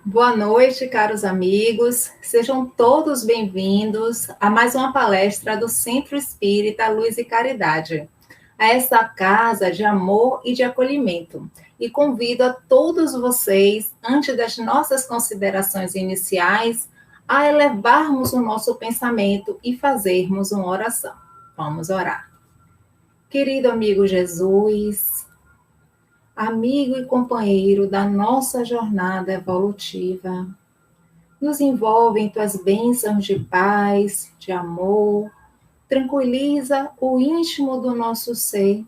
Boa noite, caros amigos. Sejam todos bem-vindos a mais uma palestra do Centro Espírita Luz e Caridade, a essa casa de amor e de acolhimento. E convido a todos vocês, antes das nossas considerações iniciais, a elevarmos o nosso pensamento e fazermos uma oração. Vamos orar. Querido amigo Jesus, amigo e companheiro da nossa jornada evolutiva, nos envolve em tuas bênçãos de paz, de amor, tranquiliza o íntimo do nosso ser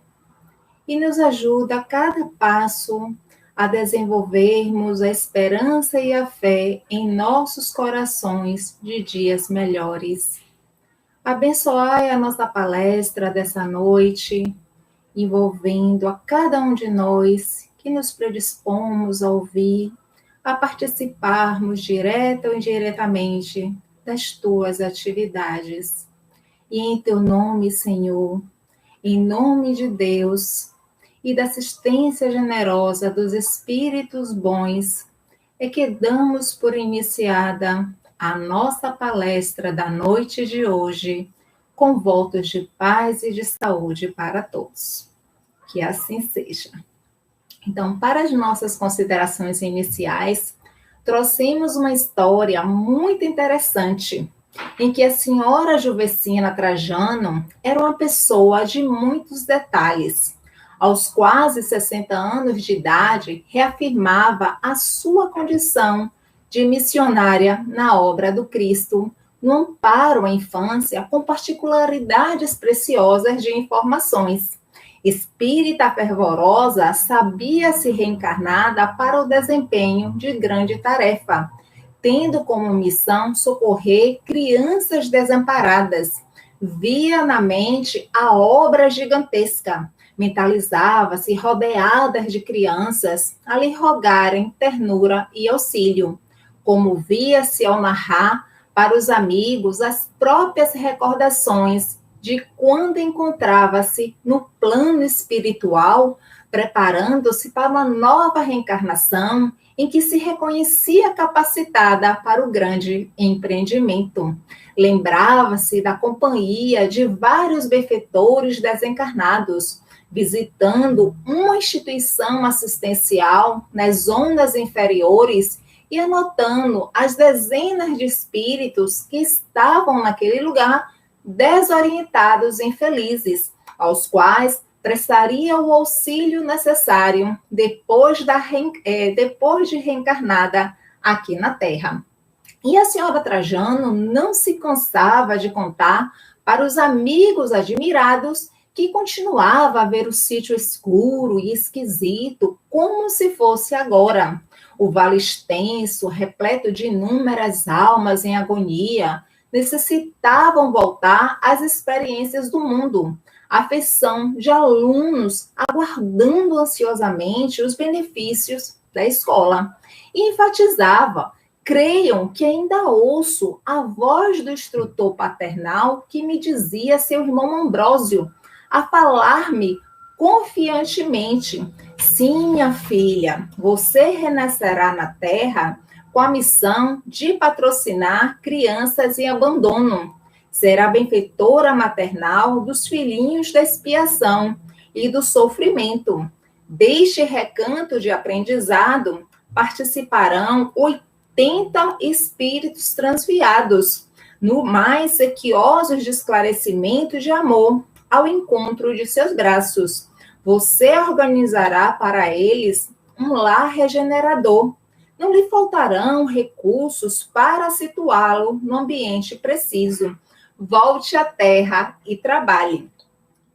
e nos ajuda a cada passo a desenvolvermos a esperança e a fé em nossos corações de dias melhores. Abençoai a nossa palestra dessa noite, envolvendo a cada um de nós que nos predispomos a ouvir, a participarmos direta ou indiretamente das tuas atividades. E em teu nome, Senhor, em nome de Deus e da assistência generosa dos Espíritos bons, é que damos por iniciada a nossa palestra da noite de hoje, com votos de paz e de saúde para todos. Que assim seja. Então, para as nossas considerações iniciais, trouxemos uma história muito interessante, em que a senhora Juvecina Trajano era uma pessoa de muitos detalhes. Aos quase 60 anos de idade, reafirmava a sua condição de missionária na obra do Cristo, no amparo à infância, com particularidades preciosas de informações. Espírita fervorosa, sabia-se reencarnada para o desempenho de grande tarefa, tendo como missão socorrer crianças desamparadas. Via na mente a obra gigantesca, mentalizava-se rodeadas de crianças a lhe rogarem ternura e auxílio. Como via-se ao narrar para os amigos as próprias recordações de quando encontrava-se no plano espiritual, preparando-se para uma nova reencarnação em que se reconhecia capacitada para o grande empreendimento. Lembrava-se da companhia de vários benfeitores desencarnados, visitando uma instituição assistencial nas ondas inferiores e anotando as dezenas de espíritos que estavam naquele lugar desorientados e infelizes, aos quais prestaria o auxílio necessário depois de reencarnada aqui na Terra. E a senhora Trajano não se cansava de contar para os amigos admirados que continuava a ver o sítio escuro e esquisito, como se fosse agora. O vale extenso, repleto de inúmeras almas em agonia, necessitavam voltar às experiências do mundo, afeição de alunos aguardando ansiosamente os benefícios da escola. E enfatizava: creiam que ainda ouço a voz do instrutor paternal que me dizia seu irmão Ambrósio, a falar-me confiantemente: sim, minha filha, você renascerá na Terra com a missão de patrocinar crianças em abandono. Será benfeitora maternal dos filhinhos da expiação e do sofrimento. Deste recanto de aprendizado participarão 80 espíritos transviados, no mais sequiosos de esclarecimento e de amor, ao encontro de seus braços. Você organizará para eles um lar regenerador. Não lhe faltarão recursos para situá-lo no ambiente preciso. Volte à terra e trabalhe.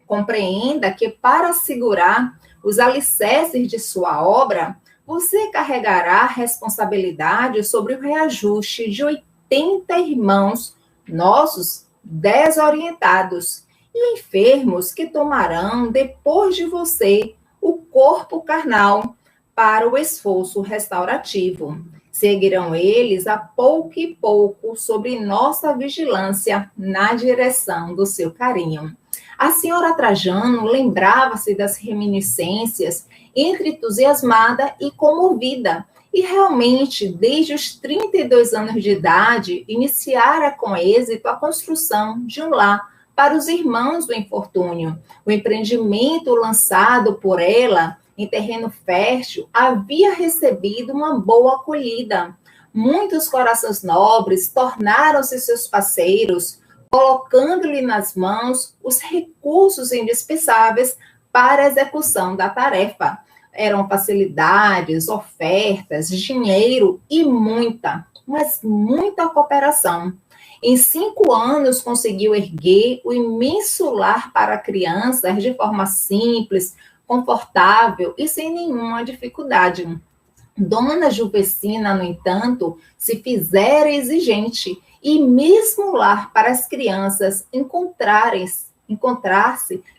Compreenda que, para assegurar os alicerces de sua obra, você carregará a responsabilidade sobre o reajuste de 80 irmãos nossos desorientados e enfermos que tomarão depois de você o corpo carnal para o esforço restaurativo. Seguirão eles a pouco e pouco sobre nossa vigilância na direção do seu carinho. A senhora Trajano lembrava-se das reminiscências entre entusiasmada e comovida, e realmente, desde os 32 anos de idade, iniciara com êxito a construção de um lar para os irmãos do infortúnio. O empreendimento lançado por ela em terreno fértil havia recebido uma boa acolhida. Muitos corações nobres tornaram-se seus parceiros, colocando-lhe nas mãos os recursos indispensáveis para a execução da tarefa. Eram facilidades, ofertas, dinheiro e muita, mas muita cooperação. Em 5 anos, conseguiu erguer o imenso lar para crianças de forma simples, confortável e sem nenhuma dificuldade. Dona Juvecina, no entanto, se fizera exigente, e mesmo o lar para as crianças encontrar-se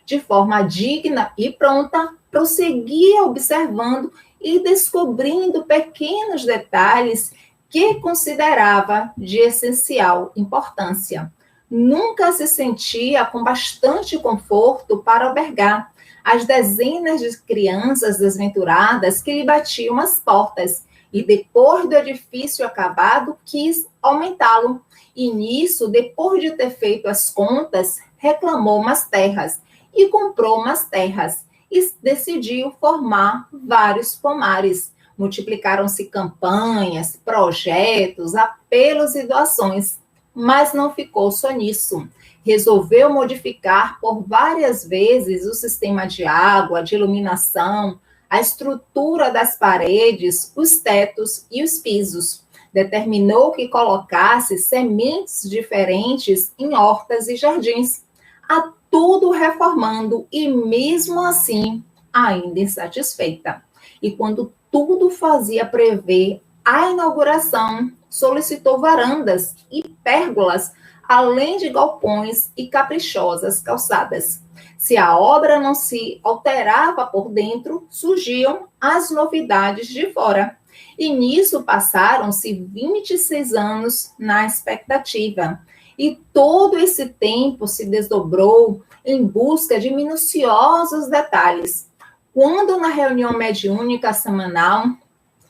de forma digna e pronta, prosseguia observando e descobrindo pequenos detalhes que considerava de essencial importância. Nunca se sentia com bastante conforto para albergar as dezenas de crianças desventuradas que lhe batiam as portas, e depois do edifício acabado, quis aumentá-lo. E nisso, depois de ter feito as contas, reclamou umas terras e comprou umas terras e decidiu formar vários pomares. Multiplicaram-se campanhas, projetos, apelos e doações, mas não ficou só nisso. Resolveu modificar por várias vezes o sistema de água, de iluminação, a estrutura das paredes, os tetos e os pisos. Determinou que colocasse sementes diferentes em hortas e jardins, a tudo reformando e, mesmo assim, ainda insatisfeita. E quando tudo fazia prever a inauguração, solicitou varandas e pérgolas, além de galpões e caprichosas calçadas. Se a obra não se alterava por dentro, surgiam as novidades de fora. E nisso passaram-se 26 anos na expectativa. E todo esse tempo se desdobrou em busca de minuciosos detalhes. Quando, na reunião mediúnica semanal,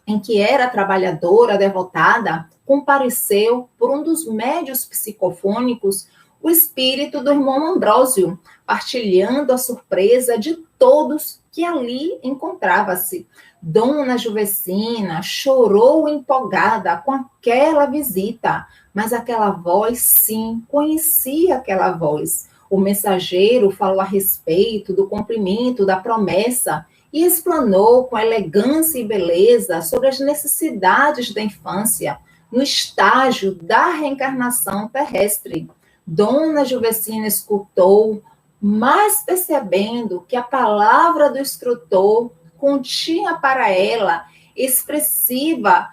em que era trabalhadora devotada, compareceu por um dos médios psicofônicos o espírito do irmão Ambrósio, partilhando a surpresa de todos que ali encontrava-se. Dona Juvecina chorou empolgada com aquela visita, mas aquela voz, sim, conhecia aquela voz. O mensageiro falou a respeito do cumprimento da promessa e explanou com elegância e beleza sobre as necessidades da infância no estágio da reencarnação terrestre. Dona Juvecina escutou, mas percebendo que a palavra do instrutor continha para ela expressiva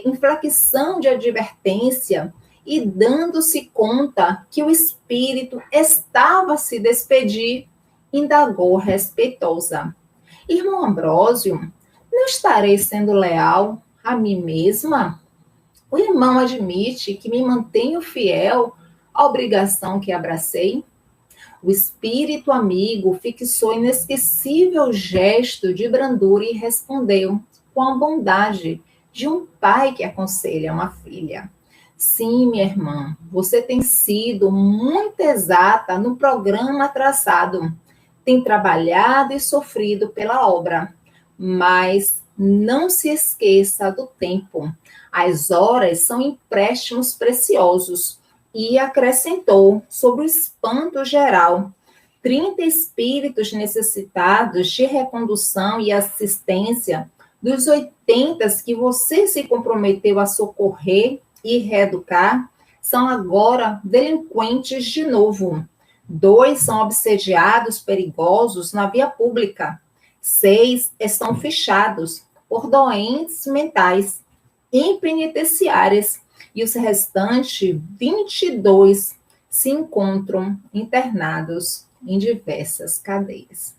inflexão de advertência, e dando-se conta que o espírito estava a se despedir, indagou respeitosa: Irmão Ambrósio, não estarei sendo leal a mim mesma? O irmão admite que me mantenho fiel à obrigação que abracei? O espírito amigo fixou inesquecível gesto de brandura e respondeu com a bondade de um pai que aconselha uma filha: Sim, minha irmã, você tem sido muito exata no programa traçado. Tem trabalhado e sofrido pela obra, mas não se esqueça do tempo. As horas são empréstimos preciosos. E acrescentou, sobre o espanto geral: 30 espíritos necessitados de recondução e assistência, dos 80 que você se comprometeu a socorrer e reeducar, são agora delinquentes de novo. 2 são obsediados perigosos na via pública. 6 estão fechados por doentes mentais em penitenciárias. E os restantes 22 se encontram internados em diversas cadeias.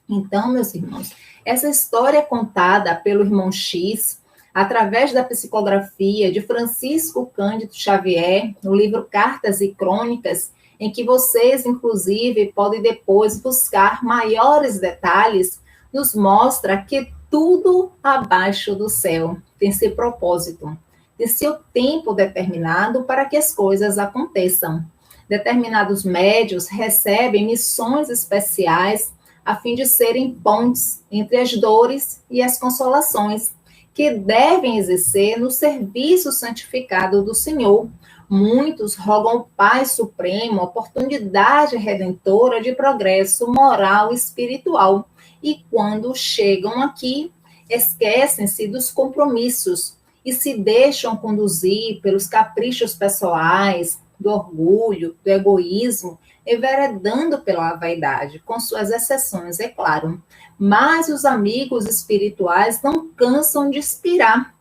Então, meus irmãos, essa história é contada pelo irmão X, através da psicografia de Francisco Cândido Xavier, no livro Cartas e Crônicas, em que vocês, inclusive, podem depois buscar maiores detalhes, nos mostra que tudo abaixo do céu tem seu propósito, tem seu tempo determinado para que as coisas aconteçam. Determinados médios recebem missões especiais a fim de serem pontes entre as dores e as consolações, que devem exercer no serviço santificado do Senhor. Muitos rogam ao Pai Supremo a oportunidade redentora de progresso moral e espiritual, e quando chegam aqui, esquecem-se dos compromissos e se deixam conduzir pelos caprichos pessoais, do orgulho, do egoísmo, enveredando pela vaidade, com suas exceções, é claro. Mas os amigos espirituais não cansam de inspirar,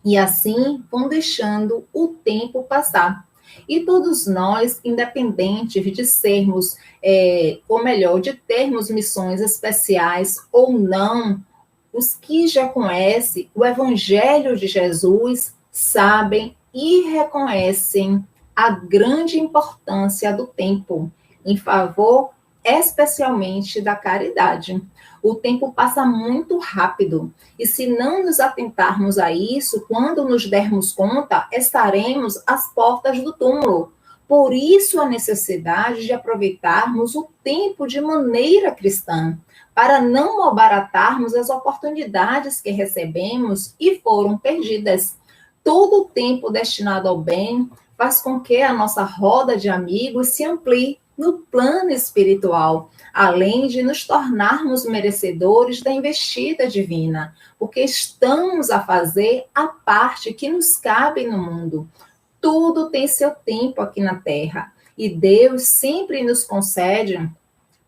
e assim vão deixando o tempo passar. E todos nós, independentes de sermos, ou melhor, de termos missões especiais ou não, os que já conhecem o Evangelho de Jesus sabem e reconhecem a grande importância do tempo, em favor especialmente da caridade. O tempo passa muito rápido, e se não nos atentarmos a isso, quando nos dermos conta, estaremos às portas do túmulo. Por isso a necessidade de aproveitarmos o tempo de maneira cristã, para não malbaratarmos as oportunidades que recebemos e foram perdidas. Todo o tempo destinado ao bem faz com que a nossa roda de amigos se amplie no plano espiritual, além de nos tornarmos merecedores da investida divina, porque estamos a fazer a parte que nos cabe no mundo. Tudo tem seu tempo aqui na Terra, e Deus sempre nos concede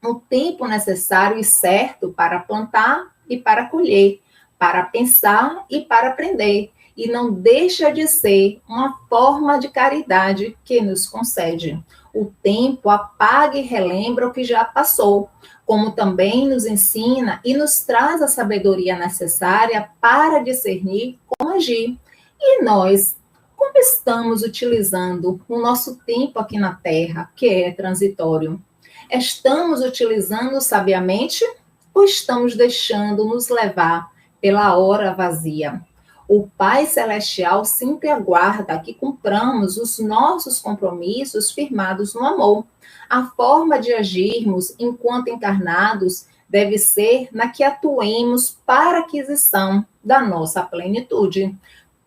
o tempo necessário e certo para plantar e para colher, para pensar e para aprender, e não deixa de ser uma forma de caridade que nos concede. O tempo apaga e relembra o que já passou, como também nos ensina e nos traz a sabedoria necessária para discernir como agir. E nós, como estamos utilizando o nosso tempo aqui na Terra, que é transitório? Estamos utilizando sabiamente ou estamos deixando nos levar pela hora vazia? O Pai Celestial sempre aguarda que cumpramos os nossos compromissos firmados no amor. A forma de agirmos enquanto encarnados deve ser na que atuemos para a aquisição da nossa plenitude.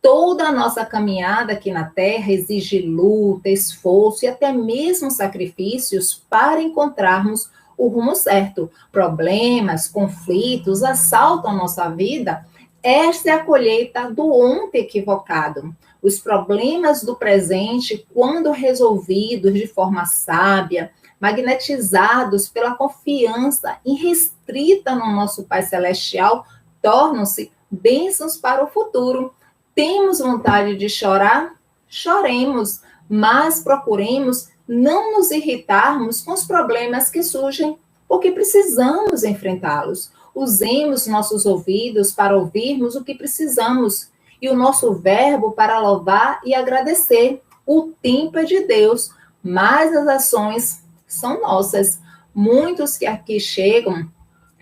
Toda a nossa caminhada aqui na Terra exige luta, esforço e até mesmo sacrifícios para encontrarmos o rumo certo. Problemas, conflitos assaltam a nossa vida. Esta é a colheita do ontem equivocado. Os problemas do presente, quando resolvidos de forma sábia, magnetizados pela confiança irrestrita no nosso Pai Celestial, tornam-se bênçãos para o futuro. Temos vontade de chorar? Choremos, mas procuremos não nos irritarmos com os problemas que surgem, porque precisamos enfrentá-los. Usemos nossos ouvidos para ouvirmos o que precisamos e o nosso verbo para louvar e agradecer. O tempo é de Deus, mas as ações são nossas. Muitos que aqui chegam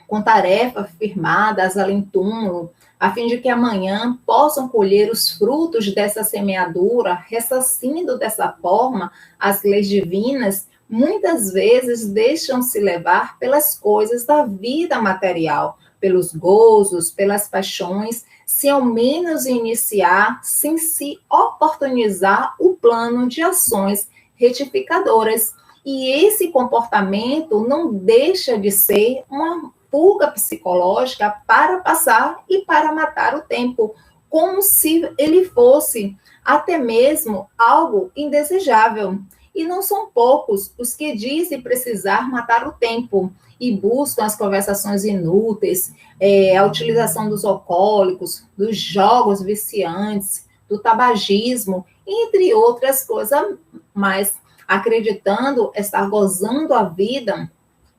com tarefas firmadas além do túmulo, a fim de que amanhã possam colher os frutos dessa semeadura, ressarcindo dessa forma as leis divinas, muitas vezes deixam-se levar pelas coisas da vida material, pelos gozos, pelas paixões, sem ao menos iniciar, sem se oportunizar o plano de ações retificadoras. E esse comportamento não deixa de ser uma fuga psicológica para passar e para matar o tempo, como se ele fosse até mesmo algo indesejável. E não são poucos os que dizem precisar matar o tempo e buscam as conversações inúteis, a utilização dos alcoólicos, dos jogos viciantes, do tabagismo, entre outras coisas mais, acreditando estar gozando a vida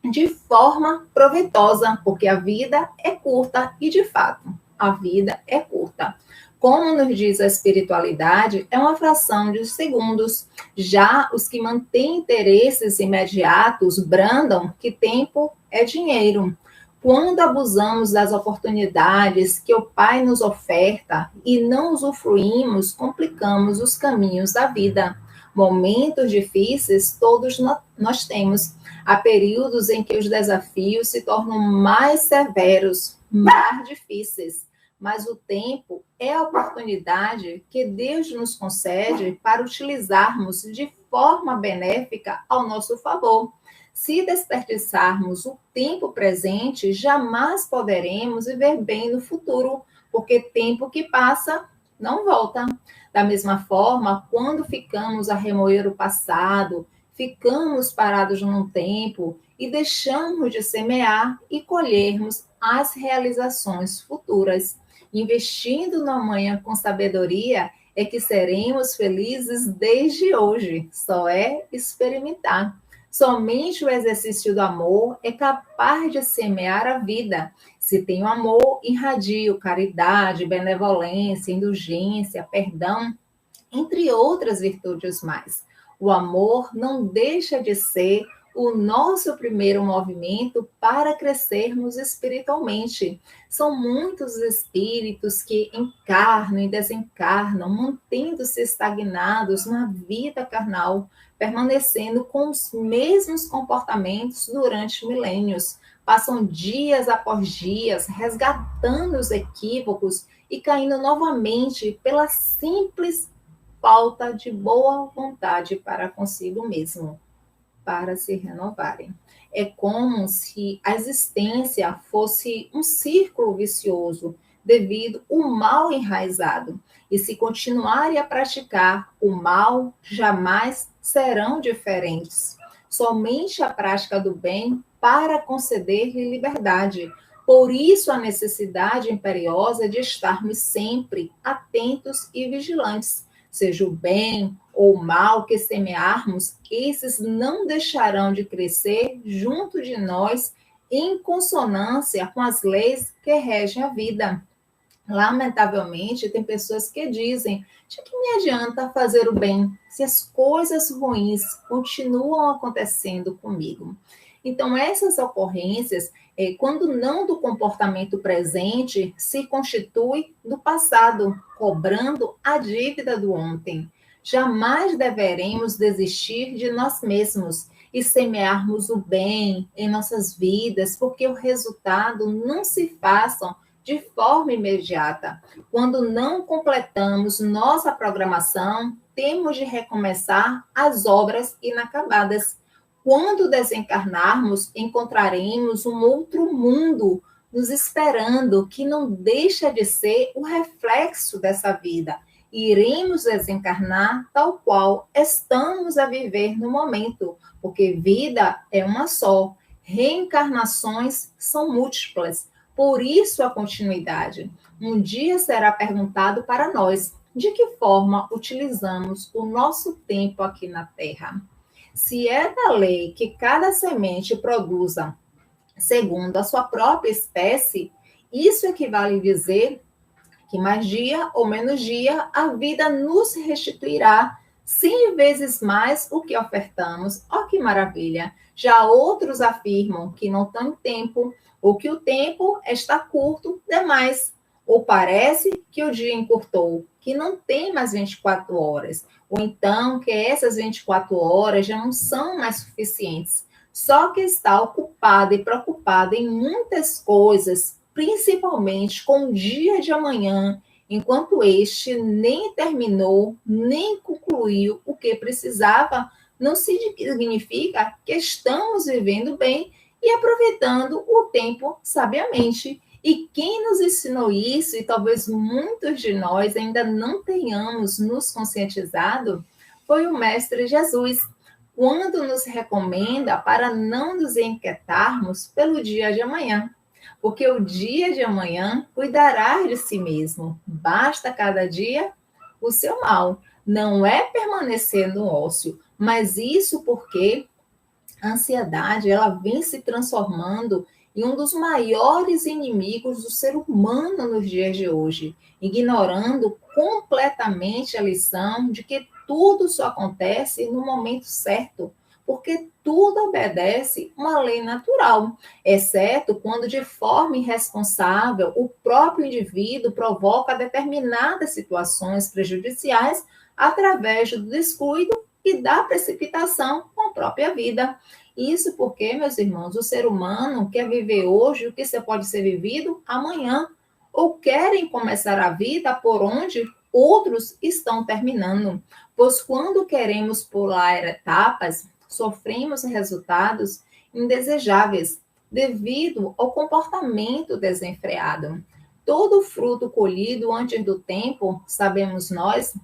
de forma proveitosa, porque a vida é curta e, de fato, a vida é curta. Como nos diz a espiritualidade, é uma fração de segundos. Já os que mantêm interesses imediatos brandam que tempo é dinheiro. Quando abusamos das oportunidades que o Pai nos oferta e não usufruímos, complicamos os caminhos da vida. Momentos difíceis todos nós temos. Há períodos em que os desafios se tornam mais severos, mais difíceis, mas o tempo é a oportunidade que Deus nos concede para utilizarmos de forma benéfica ao nosso favor. Se desperdiçarmos o tempo presente, jamais poderemos viver bem no futuro, porque tempo que passa não volta. Da mesma forma, quando ficamos a remoer o passado, ficamos parados num tempo e deixamos de semear e colhermos as realizações futuras. Investindo no amanhã com sabedoria é que seremos felizes desde hoje. Só é experimentar. Somente o exercício do amor é capaz de semear a vida. Se tenho amor, irradio caridade, benevolência, indulgência, perdão, entre outras virtudes mais. O amor não deixa de ser o nosso primeiro movimento para crescermos espiritualmente. São muitos espíritos que encarnam e desencarnam, mantendo-se estagnados na vida carnal, permanecendo com os mesmos comportamentos durante milênios. Passam dias após dias resgatando os equívocos e caindo novamente pela simples falta de boa vontade para consigo mesmo, para se renovarem. É como se a existência fosse um círculo vicioso devido ao mal enraizado. E se continuarem a praticar o mal, jamais serão diferentes. Somente a prática do bem para conceder-lhe liberdade. Por isso, a necessidade imperiosa de estarmos sempre atentos e vigilantes. Seja o bem ou o mal que semearmos, esses não deixarão de crescer junto de nós em consonância com as leis que regem a vida. Lamentavelmente, tem pessoas que dizem: de que me adianta fazer o bem se as coisas ruins continuam acontecendo comigo? Então, essas ocorrências, quando não do comportamento presente, se constitui do passado, cobrando a dívida do ontem. Jamais deveremos desistir de nós mesmos e semearmos o bem em nossas vidas, porque o resultado não se faça de forma imediata. Quando não completamos nossa programação, temos de recomeçar as obras inacabadas. Quando desencarnarmos, encontraremos um outro mundo nos esperando, que não deixa de ser o reflexo dessa vida. Iremos desencarnar tal qual estamos a viver no momento, porque vida é uma só, reencarnações são múltiplas. Por isso a continuidade. Um dia será perguntado para nós de que forma utilizamos o nosso tempo aqui na Terra. Se é da lei que cada semente produza segundo a sua própria espécie, isso equivale a dizer que mais dia ou menos dia a vida nos restituirá 100 vezes mais o que ofertamos. Ó, que maravilha! Já outros afirmam que não tem tempo, ou que o tempo está curto demais, ou parece que o dia encurtou, que não tem mais 24 horas, ou então que essas 24 horas já não são mais suficientes. Só que está ocupada e preocupada em muitas coisas, principalmente com o dia de amanhã, enquanto este nem terminou, nem concluiu o que precisava, não significa que estamos vivendo bem e aproveitando o tempo sabiamente. E quem nos ensinou isso, e talvez muitos de nós ainda não tenhamos nos conscientizado, foi o Mestre Jesus, quando nos recomenda para não nos inquietarmos pelo dia de amanhã, porque o dia de amanhã cuidará de si mesmo. Basta cada dia o seu mal. Não é permanecer no ócio, mas isso porque A ansiedade, ela vem se transformando em um dos maiores inimigos do ser humano nos dias de hoje, ignorando completamente a lição de que tudo só acontece no momento certo, porque tudo obedece uma lei natural, exceto quando de forma irresponsável o próprio indivíduo provoca determinadas situações prejudiciais através do descuido e da precipitação com a própria vida. Isso porque, meus irmãos, o ser humano quer viver hoje o que você pode ser vivido amanhã, ou querem começar a vida por onde outros estão terminando. Pois quando queremos pular etapas, sofremos resultados indesejáveis devido ao comportamento desenfreado. Todo fruto colhido antes do tempo, sabemos nós,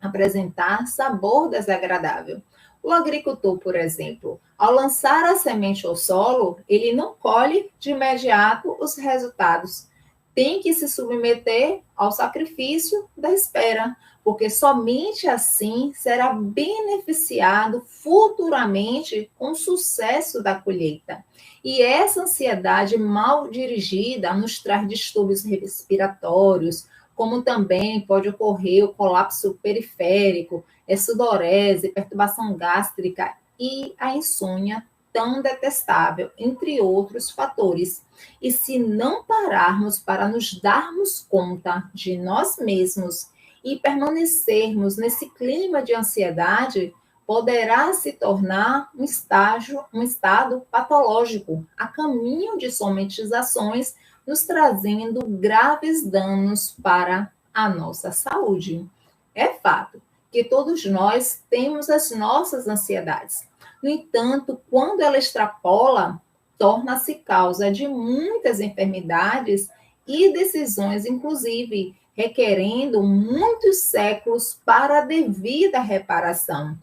apresentar sabor desagradável. O agricultor, por exemplo, ao lançar a semente ao solo, ele não colhe de imediato os resultados. Tem que se submeter ao sacrifício da espera, porque somente assim será beneficiado futuramente com o sucesso da colheita. E essa ansiedade mal dirigida nos traz distúrbios respiratórios, como também pode ocorrer o colapso periférico, sudorese, perturbação gástrica e a insônia tão detestável, entre outros fatores. E se não pararmos para nos darmos conta de nós mesmos e permanecermos nesse clima de ansiedade, poderá se tornar um estado patológico, a caminho de somatizações, nos trazendo graves danos para a nossa saúde. É fato que todos nós temos as nossas ansiedades. No entanto, quando ela extrapola, torna-se causa de muitas enfermidades e decisões, inclusive, requerendo muitos séculos para a devida reparação.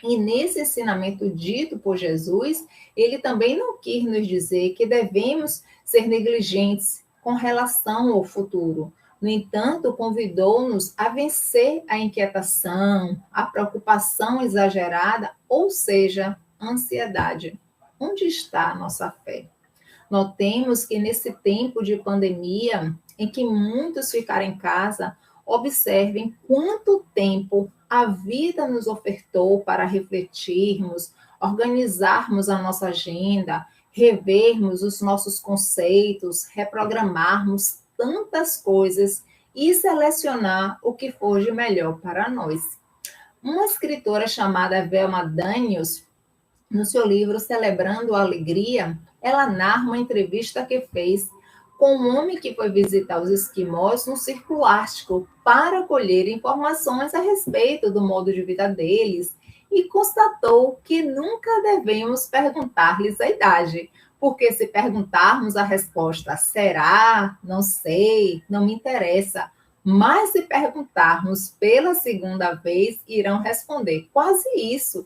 E nesse ensinamento dito por Jesus, ele também não quis nos dizer que devemos ser negligentes com relação ao futuro. No entanto, convidou-nos a vencer a inquietação, a preocupação exagerada, ou seja, a ansiedade. Onde está a nossa fé? Notemos que nesse tempo de pandemia, em que muitos ficaram em casa, observem quanto tempo a vida nos ofertou para refletirmos, organizarmos a nossa agenda, revermos os nossos conceitos, reprogramarmos tantas coisas e selecionar o que for de melhor para nós. Uma escritora chamada Velma Daniels, no seu livro Celebrando a Alegria, ela narra uma entrevista que fez com um homem que foi visitar os esquimós no Círculo Ártico para colher informações a respeito do modo de vida deles e constatou que nunca devemos perguntar-lhes a idade, porque se perguntarmos a resposta será, não sei, não me interessa, mas se perguntarmos pela segunda vez, irão responder quase isso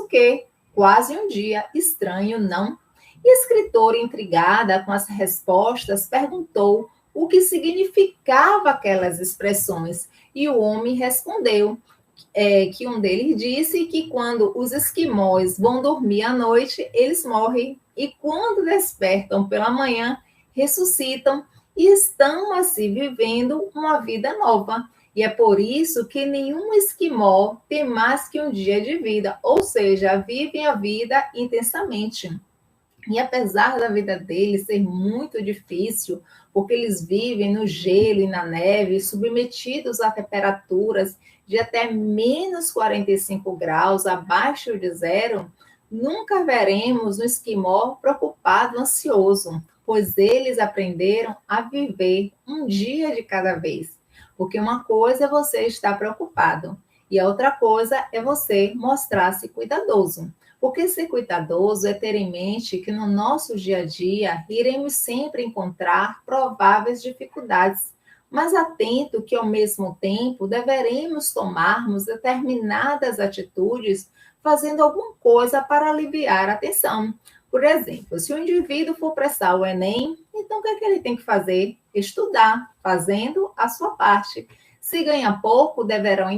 que quase um dia estranho, não? E a escritora, intrigada com as respostas, perguntou o que significava aquelas expressões. E o homem respondeu que um deles disse que quando os esquimós vão dormir à noite, eles morrem. E quando despertam pela manhã, ressuscitam e estão assim vivendo uma vida nova. E é por isso que nenhum esquimó tem mais que um dia de vida, ou seja, vivem a vida intensamente. E apesar da vida deles ser muito difícil, porque eles vivem no gelo e na neve, submetidos a temperaturas de até menos 45 graus, abaixo de zero, nunca veremos um esquimó preocupado, ansioso, pois eles aprenderam a viver um dia de cada vez. Porque uma coisa é você estar preocupado e a outra coisa é você mostrar-se cuidadoso. Porque ser cuidadoso é ter em mente que no nosso dia a dia iremos sempre encontrar prováveis dificuldades, mas atento que ao mesmo tempo deveremos tomarmos determinadas atitudes fazendo alguma coisa para aliviar a tensão. Por exemplo, se o indivíduo for prestar o Enem, então o que é que ele tem que fazer? Estudar, fazendo a sua parte. Se ganha pouco, deverão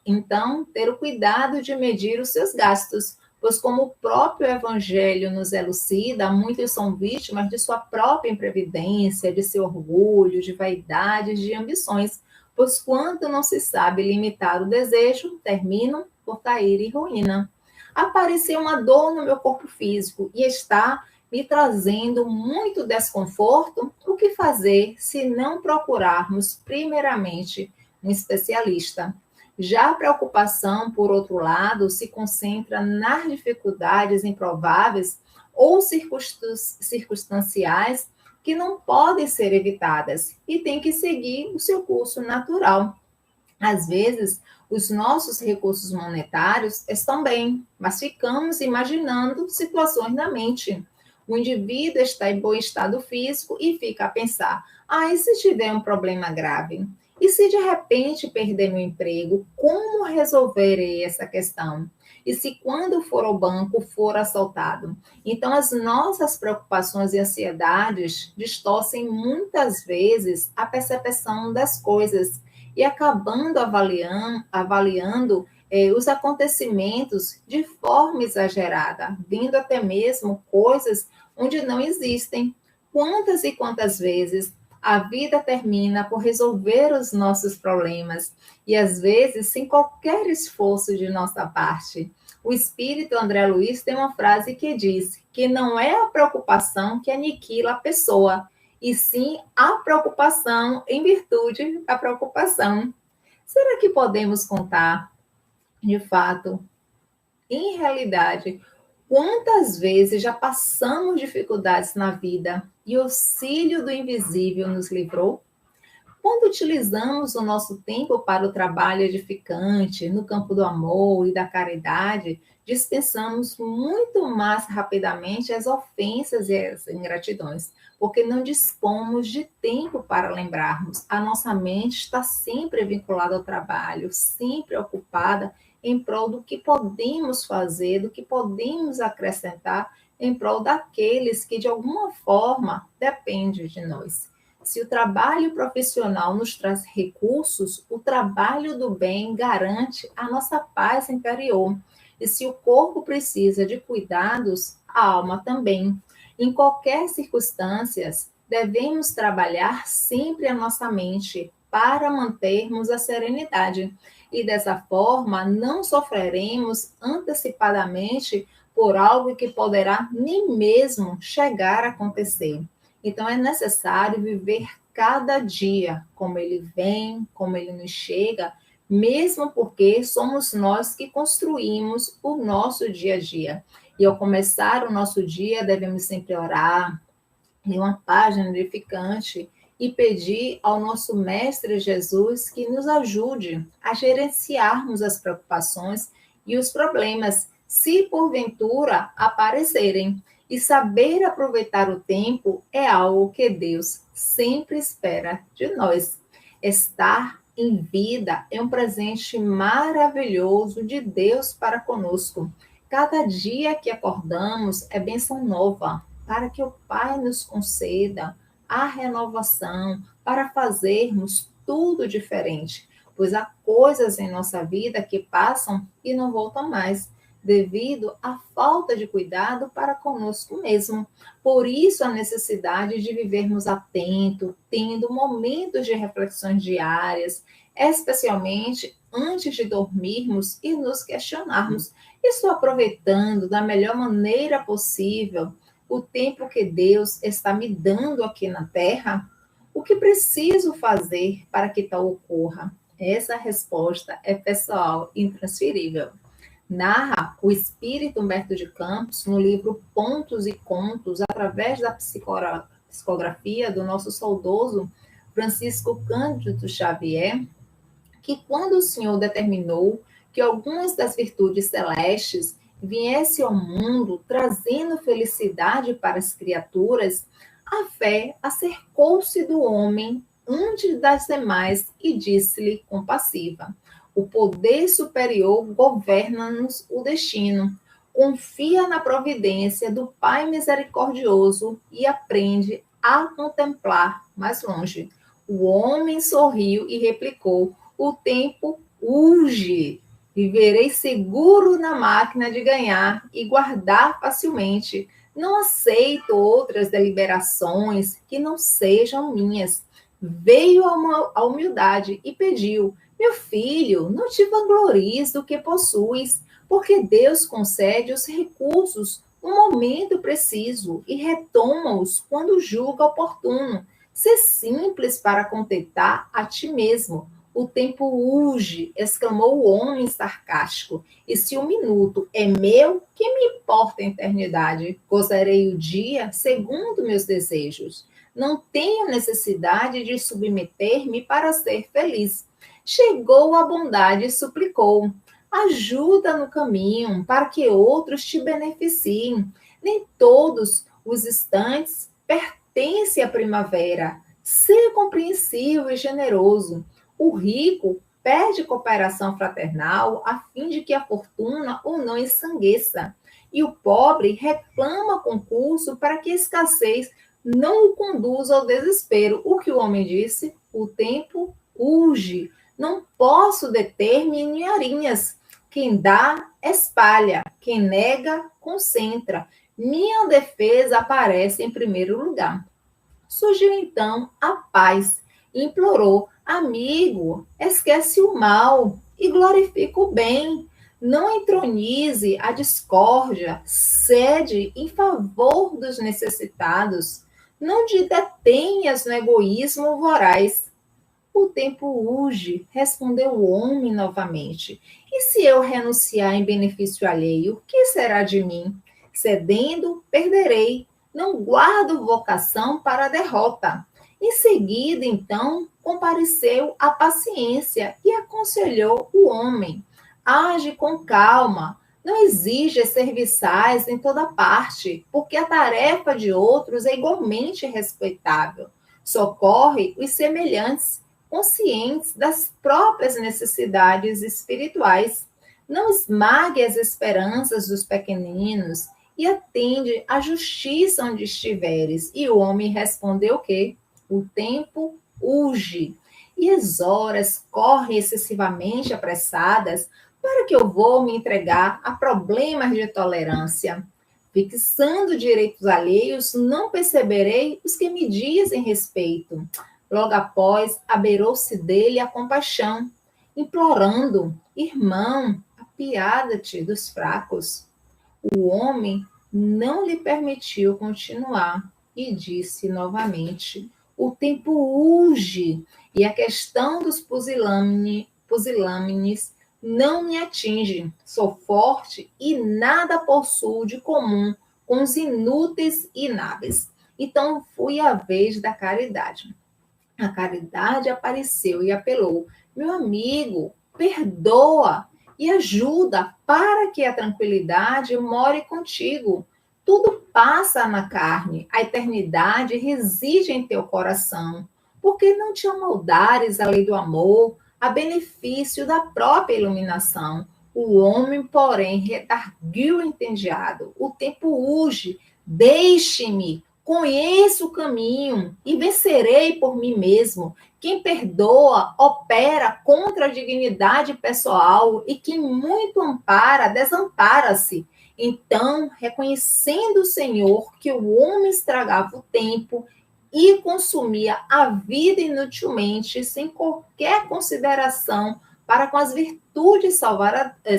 então ter o cuidado de medir os seus gastos, pois como o próprio Evangelho nos elucida, muitos são vítimas de sua própria imprevidência, de seu orgulho, de vaidades, de ambições, pois quando não se sabe limitar o desejo, terminam por cair em ruína. Apareceu uma dor no meu corpo físico e está me trazendo muito desconforto. O que fazer se não procurarmos primeiramente um especialista? Já a preocupação, por outro lado, se concentra nas dificuldades improváveis ou circunstanciais que não podem ser evitadas e têm que seguir o seu curso natural. Às vezes, os nossos recursos monetários estão bem, mas ficamos imaginando situações na mente. O indivíduo está em bom estado físico e fica a pensar: e se tiver um problema grave? E se de repente perder meu emprego, como resolverei essa questão? E se quando for ao banco for assaltado? Então, as nossas preocupações e ansiedades distorcem muitas vezes a percepção das coisas e acabando avaliando os acontecimentos de forma exagerada, vendo até mesmo coisas onde não existem. Quantas e quantas vezes a vida termina por resolver os nossos problemas e às vezes sem qualquer esforço de nossa parte. O espírito André Luiz tem uma frase que diz que não é a preocupação que aniquila a pessoa, e sim a preocupação em virtude da preocupação. Será que podemos contar, de fato, em realidade, quantas vezes já passamos dificuldades na vida e o auxílio do invisível nos livrou? Quando utilizamos o nosso tempo para o trabalho edificante, no campo do amor e da caridade, dispensamos muito mais rapidamente as ofensas e as ingratidões, porque não dispomos de tempo para lembrarmos. A nossa mente está sempre vinculada ao trabalho, sempre ocupada em prol do que podemos fazer, do que podemos acrescentar em prol daqueles que, de alguma forma, dependem de nós. Se o trabalho profissional nos traz recursos, o trabalho do bem garante a nossa paz interior. E se o corpo precisa de cuidados, a alma também. Em qualquer circunstância, devemos trabalhar sempre a nossa mente para mantermos a serenidade. E dessa forma, não sofreremos antecipadamente por algo que poderá nem mesmo chegar a acontecer. Então, é necessário viver cada dia como ele vem, como ele nos chega, mesmo porque somos nós que construímos o nosso dia a dia. E ao começar o nosso dia, devemos sempre orar, ler uma página edificante e pedir ao nosso Mestre Jesus que nos ajude a gerenciarmos as preocupações e os problemas, se porventura aparecerem. E saber aproveitar o tempo é algo que Deus sempre espera de nós. Estar em vida é um presente maravilhoso de Deus para conosco. Cada dia que acordamos é bênção nova, para que o Pai nos conceda a renovação, para fazermos tudo diferente, pois há coisas em nossa vida que passam e não voltam mais, devido à falta de cuidado para conosco mesmo. Por isso, a necessidade de vivermos atento, tendo momentos de reflexões diárias, especialmente antes de dormirmos e nos questionarmos: estou aproveitando da melhor maneira possível o tempo que Deus está me dando aqui na Terra? O que preciso fazer para que tal ocorra? Essa resposta é pessoal, intransferível. Narra o espírito Humberto de Campos no livro Pontos e Contos, através da psicografia do nosso saudoso Francisco Cândido Xavier, que quando o Senhor determinou que algumas das virtudes celestes viessem ao mundo trazendo felicidade para as criaturas, a fé acercou-se do homem antes das demais e disse-lhe compassiva: o poder superior governa-nos o destino. Confia na providência do Pai misericordioso e aprende a contemplar mais longe. O homem sorriu e replicou: o tempo urge. Viverei seguro na máquina de ganhar e guardar facilmente. Não aceito outras deliberações que não sejam minhas. Veio a humildade e pediu: meu filho, não te vanglories do que possuis, porque Deus concede os recursos no momento preciso e retoma-os quando julga oportuno. Ser simples para contentar a ti mesmo. O tempo urge, exclamou o homem sarcástico. E se um minuto é meu, que me importa a eternidade? Gozarei o dia segundo meus desejos. Não tenho necessidade de submeter-me para ser feliz. Chegou a bondade e suplicou: ajuda no caminho para que outros te beneficiem. Nem todos os instantes pertencem à primavera. Ser compreensivo e generoso. O rico pede cooperação fraternal a fim de que a fortuna o não ensangueça. E o pobre reclama concurso para que a escassez não o conduza ao desespero. O que o homem disse? O tempo urge. Não posso deter-me em horinhas. Quem dá, espalha. Quem nega, concentra. Minha defesa aparece em primeiro lugar. Surgiu então a paz e implorou: amigo, esquece o mal e glorifica o bem. Não entronize a discórdia, cede em favor dos necessitados. Não te detenhas no egoísmo voraz. O tempo urge, respondeu o homem novamente. E se eu renunciar em benefício alheio, o que será de mim? Cedendo, perderei. Não guardo vocação para a derrota. Em seguida, então, compareceu a paciência e aconselhou o homem: age com calma, não exija serviçais em toda parte, porque a tarefa de outros é igualmente respeitável. Socorre os semelhantes, conscientes das próprias necessidades espirituais. Não esmague as esperanças dos pequeninos e atende à justiça onde estiveres. E o homem respondeu que o tempo urge e as horas correm excessivamente apressadas para que eu vou me entregar a problemas de tolerância. Fixando direitos alheios, não perceberei os que me dizem respeito. Logo após, abeirou-se dele a compaixão, implorando: irmão, apiada-te dos fracos. O homem não lhe permitiu continuar e disse novamente: o tempo urge e a questão dos pusilâmines não me atinge. Sou forte e nada possuo de comum com os inúteis e inábeis. Então foi a vez da caridade. A caridade apareceu e apelou: meu amigo, perdoa e ajuda para que a tranquilidade more contigo. Tudo passa na carne, a eternidade reside em teu coração. Por que não te amoldares a lei do amor, a benefício da própria iluminação? O homem, porém, redarguiu entediado. O tempo urge, deixe-me. Conheço o caminho e vencerei por mim mesmo. Quem perdoa, opera contra a dignidade pessoal e quem muito ampara, desampara-se. Então, reconhecendo o Senhor que o homem estragava o tempo e consumia a vida inutilmente, sem qualquer consideração para com as virtudes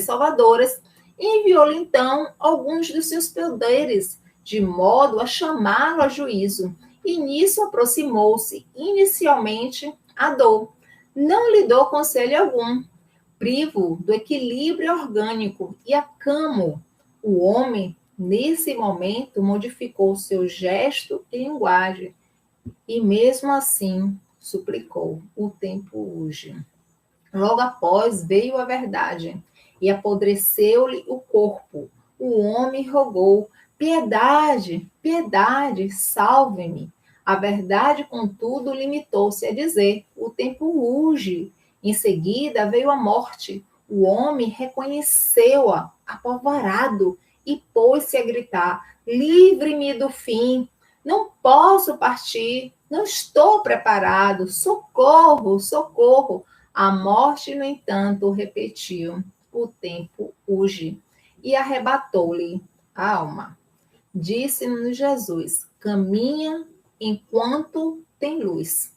salvadoras, enviou-lhe então alguns dos seus poderes, de modo a chamá-lo a juízo. E nisso aproximou-se inicialmente a dor. Não lhe dou conselho algum, privo do equilíbrio orgânico e acamo. O homem, nesse momento, modificou seu gesto e linguagem, e mesmo assim suplicou: o tempo urge. Logo após veio a verdade, e apodreceu-lhe o corpo. O homem rogou: piedade, piedade, salve-me. A verdade, contudo, limitou-se a dizer: o tempo urge. Em seguida veio a morte. O homem reconheceu-a, apavorado, e pôs-se a gritar: livre-me do fim. Não posso partir, não estou preparado. Socorro, socorro. A morte, no entanto, repetiu: o tempo urge. E arrebatou-lhe a alma. Disse-nos Jesus: caminha enquanto tem luz.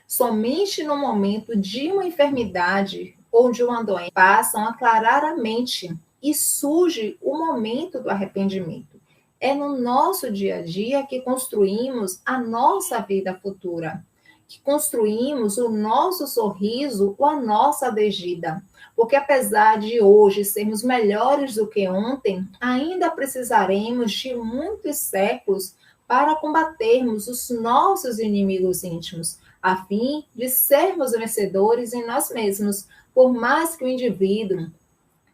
Somente no momento de uma enfermidade ou de uma doença passam a clarar a mente e surge o momento do arrependimento. É no nosso dia a dia que construímos a nossa vida futura, que construímos o nosso sorriso ou a nossa desdida. Porque apesar de hoje sermos melhores do que ontem, ainda precisaremos de muitos séculos para combatermos os nossos inimigos íntimos, a fim de sermos vencedores em nós mesmos. Por mais que o indivíduo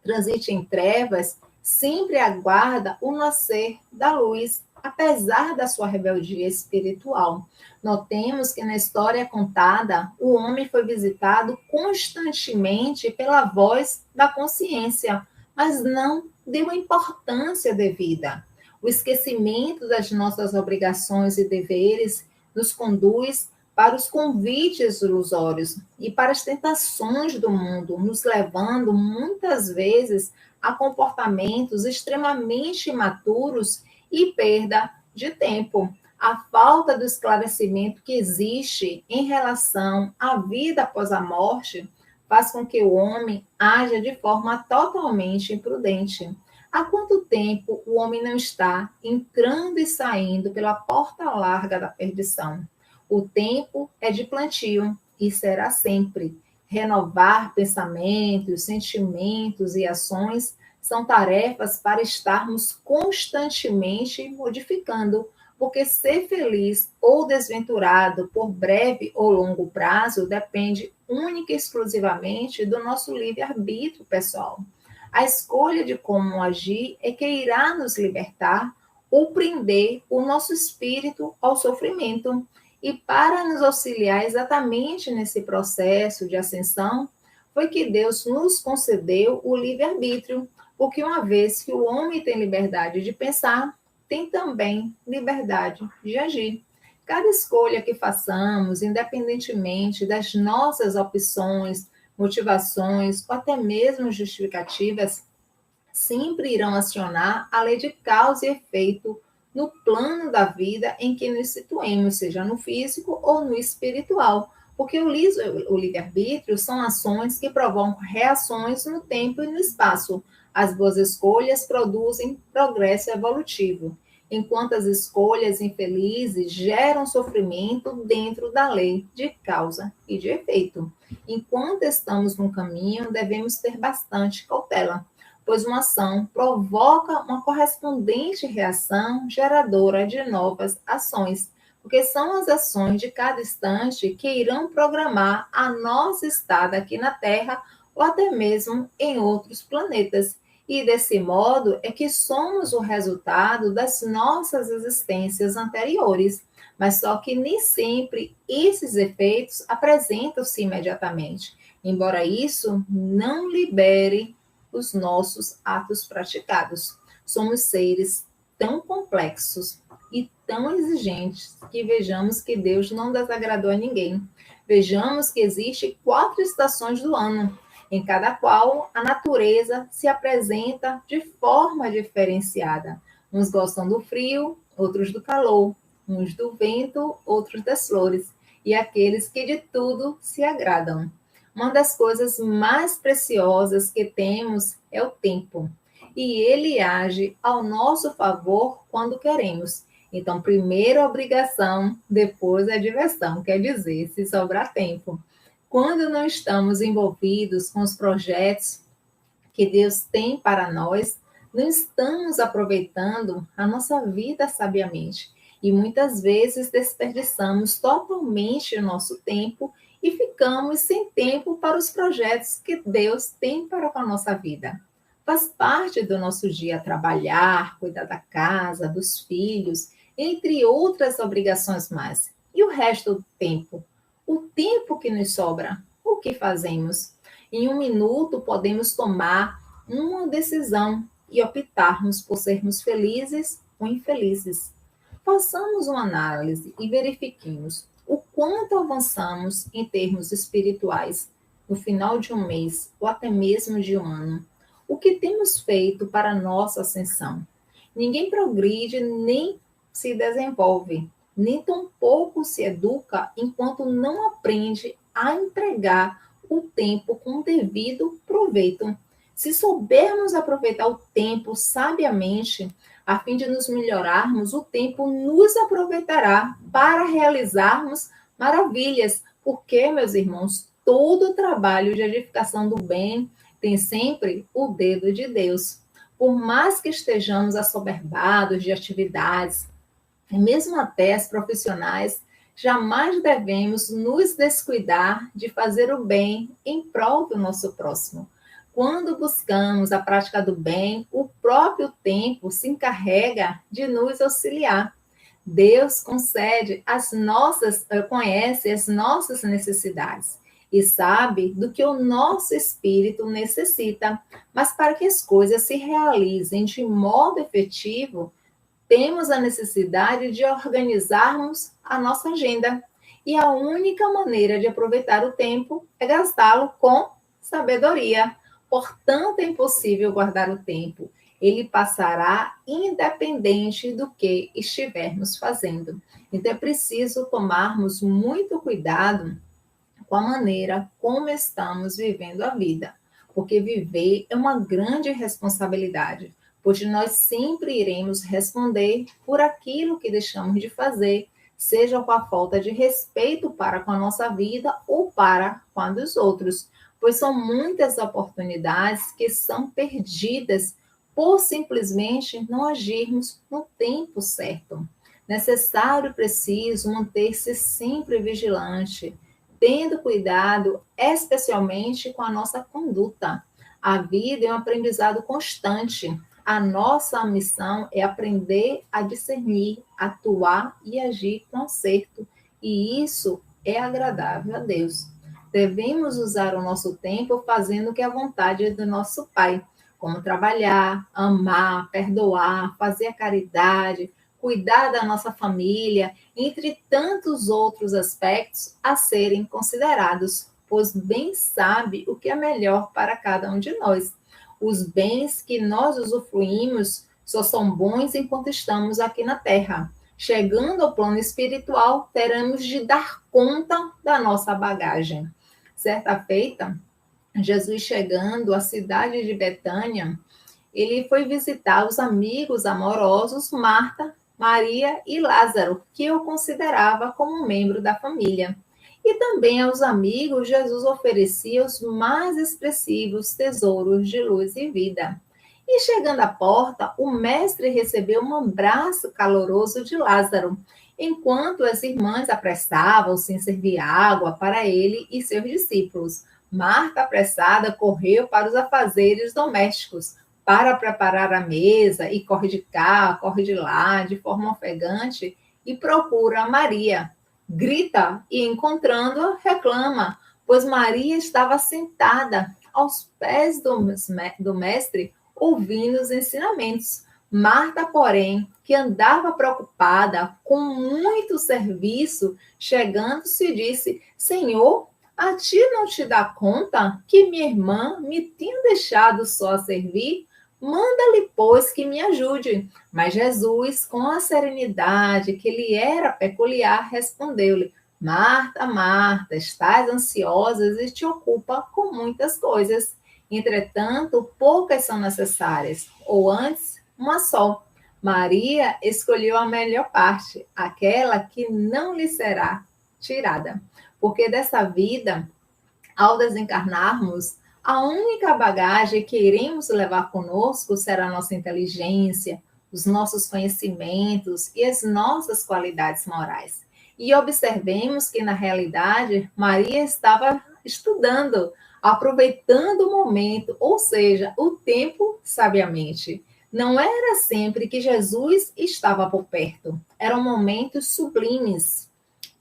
transite em trevas, sempre aguarda o nascer da luz, apesar da sua rebeldia espiritual. Notemos que na história contada, o homem foi visitado constantemente pela voz da consciência, mas não deu a importância devida. O esquecimento das nossas obrigações e deveres nos conduz para os convites ilusórios e para as tentações do mundo, nos levando muitas vezes a comportamentos extremamente imaturos e perda de tempo. A falta do esclarecimento que existe em relação à vida após a morte faz com que o homem haja de forma totalmente imprudente. Há quanto tempo o homem não está entrando e saindo pela porta larga da perdição? O tempo é de plantio e será sempre. Renovar pensamentos, sentimentos e ações são tarefas para estarmos constantemente modificando, porque ser feliz ou desventurado por breve ou longo prazo depende única e exclusivamente do nosso livre-arbítrio pessoal. A escolha de como agir é que irá nos libertar ou prender o nosso espírito ao sofrimento. E para nos auxiliar exatamente nesse processo de ascensão, foi que Deus nos concedeu o livre-arbítrio, porque uma vez que o homem tem liberdade de pensar, tem também liberdade de agir. Cada escolha que façamos, independentemente das nossas opções, motivações ou até mesmo justificativas, sempre irão acionar a lei de causa e efeito no plano da vida em que nos situemos, seja no físico ou no espiritual. Porque o livre-arbítrio são ações que provocam reações no tempo e no espaço. As boas escolhas produzem progresso evolutivo, enquanto as escolhas infelizes geram sofrimento dentro da lei de causa e de efeito. Enquanto estamos no caminho, devemos ter bastante cautela, pois uma ação provoca uma correspondente reação geradora de novas ações, porque são as ações de cada instante que irão programar a nossa estada aqui na Terra ou até mesmo em outros planetas. E desse modo é que somos o resultado das nossas existências anteriores, mas só que nem sempre esses efeitos apresentam-se imediatamente, embora isso não libere os nossos atos praticados. Somos seres tão complexos e tão exigentes que vejamos que Deus não desagradou a ninguém. Vejamos que existem 4 estações do ano, em cada qual a natureza se apresenta de forma diferenciada. Uns gostam do frio, outros do calor, uns do vento, outros das flores, e aqueles que de tudo se agradam. Uma das coisas mais preciosas que temos é o tempo, e ele age ao nosso favor quando queremos. Então, primeiro a obrigação, depois a diversão, quer dizer, se sobrar tempo. Quando não estamos envolvidos com os projetos que Deus tem para nós, não estamos aproveitando a nossa vida sabiamente. E muitas vezes desperdiçamos totalmente o nosso tempo e ficamos sem tempo para os projetos que Deus tem para a nossa vida. Faz parte do nosso dia trabalhar, cuidar da casa, dos filhos, entre outras obrigações mais. E o resto do tempo? O tempo que nos sobra, o que fazemos? Em 1 minuto podemos tomar uma decisão e optarmos por sermos felizes ou infelizes. Façamos uma análise e verifiquemos o quanto avançamos em termos espirituais no final de um mês ou até mesmo de um ano. o que temos feito para a nossa ascensão. Ninguém progride nem se desenvolve, nem tampouco se educa enquanto não aprende a empregar o tempo com devido proveito. Se soubermos aproveitar o tempo sabiamente, a fim de nos melhorarmos, o tempo nos aproveitará para realizarmos maravilhas, porque, meus irmãos, todo trabalho de edificação do bem tem sempre o dedo de Deus. Por mais que estejamos assoberbados de atividades, e mesmo até as profissionais, jamais devemos nos descuidar de fazer o bem em prol do nosso próximo. Quando buscamos a prática do bem, o próprio tempo se encarrega de nos auxiliar. Deus conhece as nossas necessidades e sabe do que o nosso espírito necessita. Mas para que as coisas se realizem de modo efetivo, temos a necessidade de organizarmos a nossa agenda. E a única maneira de aproveitar o tempo é gastá-lo com sabedoria. Portanto, é impossível guardar o tempo. Ele passará independente do que estivermos fazendo. Então, é preciso tomarmos muito cuidado com a maneira como estamos vivendo a vida, porque viver é uma grande responsabilidade, pois nós sempre iremos responder por aquilo que deixamos de fazer, seja com a falta de respeito para com a nossa vida ou para com a dos outros, pois são muitas oportunidades que são perdidas por simplesmente não agirmos no tempo certo. Necessário e preciso manter-se sempre vigilante, tendo cuidado especialmente com a nossa conduta. A vida é um aprendizado constante. A nossa missão é aprender a discernir, atuar e agir com acerto. E isso é agradável a Deus. Devemos usar o nosso tempo fazendo o que é a vontade do nosso Pai, como trabalhar, amar, perdoar, fazer a caridade, cuidar da nossa família, entre tantos outros aspectos a serem considerados, pois bem sabe o que é melhor para cada um de nós. Os bens que nós usufruímos só são bons enquanto estamos aqui na Terra. Chegando ao plano espiritual, teremos de dar conta da nossa bagagem. Certa feita, Jesus chegando à cidade de Betânia, ele foi visitar os amigos amorosos Marta, Maria e Lázaro, que eu considerava como um membro da família. E também aos amigos, Jesus oferecia os mais expressivos tesouros de luz e vida. E chegando à porta, o mestre recebeu um abraço caloroso de Lázaro, enquanto as irmãs apressavam-se em servir água para ele e seus discípulos. Marta, apressada, correu para os afazeres domésticos, para preparar a mesa, e corre de cá, corre de lá, de forma ofegante, e procura Maria. Grita e, encontrando-a, reclama, pois Maria estava sentada aos pés do mestre, ouvindo os ensinamentos. Marta, porém, que andava preocupada com muito serviço, chegando-se, disse: Senhor, a ti não te dá conta que minha irmã me tinha deixado só a servir? Manda-lhe, pois, que me ajude. Mas Jesus, com a serenidade que lhe era peculiar, respondeu-lhe: Marta, Marta, estás ansiosa e te ocupa com muitas coisas. Entretanto, poucas são necessárias, ou antes, uma só. Maria escolheu a melhor parte, aquela que não lhe será tirada. Porque dessa vida, ao desencarnarmos, a única bagagem que iremos levar conosco será a nossa inteligência, os nossos conhecimentos e as nossas qualidades morais. E observemos que, na realidade, Maria estava estudando, aproveitando o momento, ou seja, o tempo sabiamente. Não era sempre que Jesus estava por perto. Eram momentos sublimes,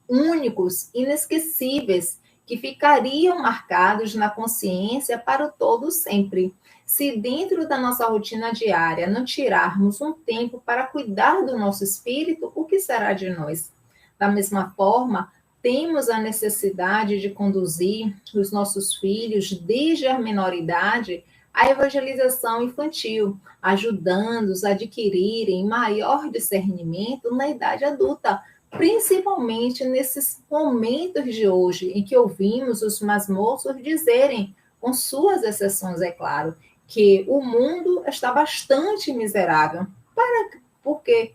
únicos, inesquecíveis, que ficariam marcados na consciência para o todo sempre. Se dentro da nossa rotina diária não tirarmos um tempo para cuidar do nosso espírito, o que será de nós? Da mesma forma, temos a necessidade de conduzir os nossos filhos desde a menoridade a evangelização infantil, ajudando-os a adquirirem maior discernimento na idade adulta, principalmente nesses momentos de hoje, em que ouvimos os mais moços dizerem, com suas exceções, é claro, que o mundo está bastante miserável. Por quê?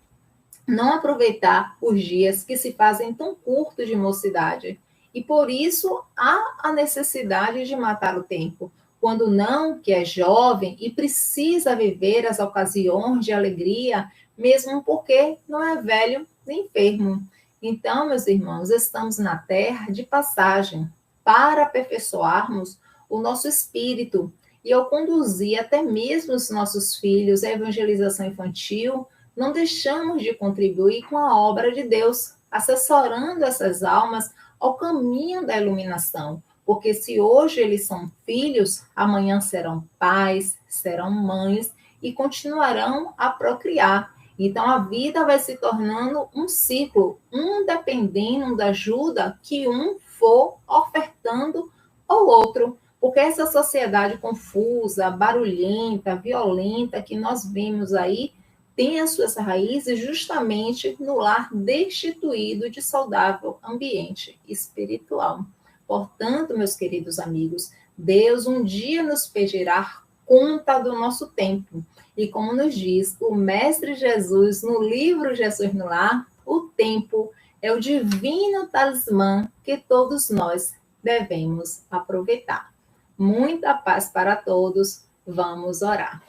Não aproveitar os dias que se fazem tão curtos de mocidade. E por isso há a necessidade de matar o tempo. Quando não, que é jovem e precisa viver as ocasiões de alegria, mesmo porque não é velho nem enfermo. Então, meus irmãos, estamos na terra de passagem para aperfeiçoarmos o nosso espírito e ao conduzir até mesmo os nossos filhos à evangelização infantil, não deixamos de contribuir com a obra de Deus, assessorando essas almas ao caminho da iluminação. Porque se hoje eles são filhos, amanhã serão pais, serão mães e continuarão a procriar. Então a vida vai se tornando um ciclo, um dependendo da ajuda que um for ofertando ao outro. Porque essa sociedade confusa, barulhenta, violenta que nós vemos aí, tem as suas raízes justamente no lar destituído de saudável ambiente espiritual. Portanto, meus queridos amigos, Deus um dia nos pedirá conta do nosso tempo. E como nos diz o Mestre Jesus no livro Jesus no Lar, o tempo é o divino talismã que todos nós devemos aproveitar. Muita paz para todos. Vamos orar.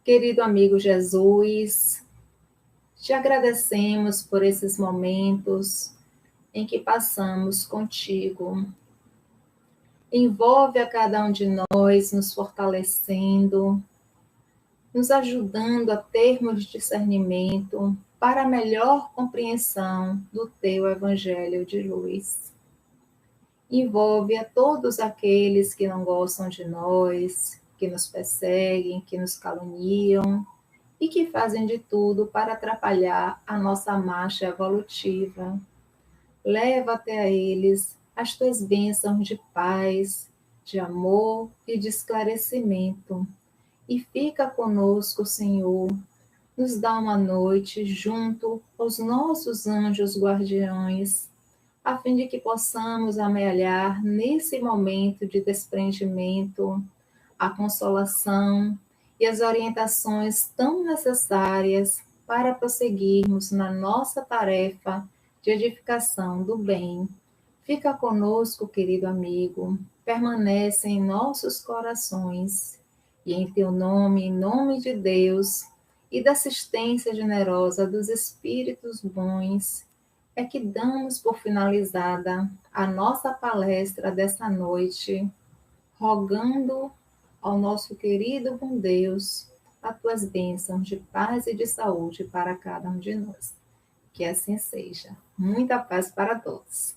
Querido amigo Jesus, te agradecemos por esses momentos em que passamos contigo. Envolve a cada um de nós, nos fortalecendo, nos ajudando a termos discernimento para a melhor compreensão do teu Evangelho de luz. Envolve a todos aqueles que não gostam de nós, que nos perseguem, que nos caluniam e que fazem de tudo para atrapalhar a nossa marcha evolutiva. Leva até a eles as tuas bênçãos de paz, de amor e de esclarecimento. E fica conosco, Senhor, nos dá uma noite junto aos nossos anjos guardiães, a fim de que possamos amealhar nesse momento de desprendimento a consolação e as orientações tão necessárias para prosseguirmos na nossa tarefa de edificação do bem. Fica conosco, querido amigo, permanece em nossos corações e em teu nome, em nome de Deus e da assistência generosa dos Espíritos bons, é que damos por finalizada a nossa palestra dessa noite, rogando ao nosso querido bom Deus as tuas bênçãos de paz e de saúde para cada um de nós. Que assim seja. Muita paz para todos.